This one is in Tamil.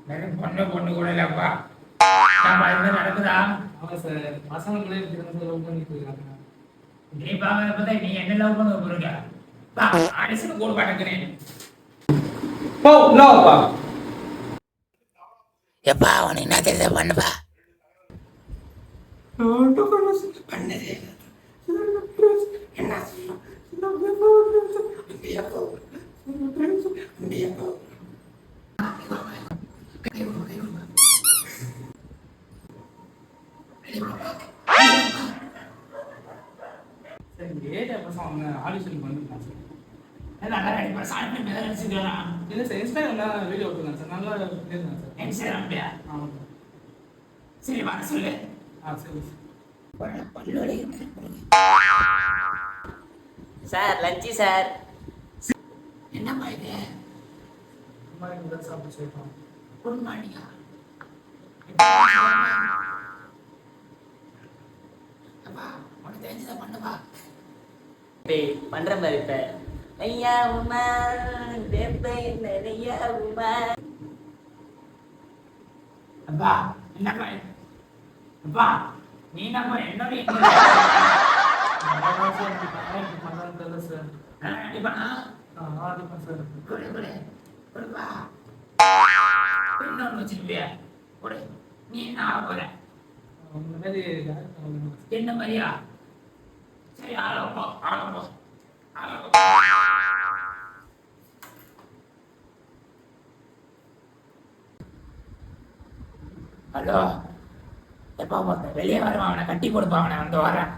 பொண்ணு பொண்ணு கூட இல்லப்பா. நடக்குதா? ஆமா சார், பசங்களுக்குள்ளே இருக்கிறது லவ் பண்ணிட்டு இருக்காங்க. நீ பாக்கிறத பார்த்தா நீ என்ன லவ் பண்ண போறீங்க? அடிச்சு கூட பட்டக்கிறேன். போ லவ்ப்பா. எப்பா உனக்கு என்ன தெரியுது பண்ணுப்பா. பண்ணது என்ன சார் இந்த ஏரியா பசங்க ஆடிஷன் பண்ணிருக்காங்க சார். நல்லா நடிப்பா. சாமி மேல நடிச்சுக்கலாம். இல்லை சார், இன்ஸ்டாகிராமில் வீடியோ விட்டுருக்காங்க சார். நல்லா பேசுகிறேன் சார். இன்ஸ்டாகிராம்லையா? ஆமாம் சார். சரி வர சொல்லு. சரி சார் லஞ்சு சார். என்னம்மா இது? அம்மா எனக்கு தான் சாப்பிட்டு சொல்லிட்டாங்க. குட் மார்னிங்கா? அப்பா உனக்கு தெரிஞ்சதை பண்ணுப்பா. பண்ற மாதிரி இப்ப ஐயா உமா நிறைய உமா. அப்பா என்னப்பா அப்பா நீ நம்ம என்னோட அதான் சார் எனக்கு இப்படி பண்ணலான்னு தெரியல சார். நடிப்பா. அடிப்பேன் சார். கொடுப்பா. இன்னொன்று வச்சிருப்பியா? கொடு. நீ என்ன ஆக போற? இந்த மாதிரி என்ன மாதிரியா? சரி ஆளப்போ ஆளப்போ ஆளப்போ. ஹலோ எப்பா வெளியே வருவான், அவனை கட்டி கொடுப்பான், அவனை வந்து வரேன்.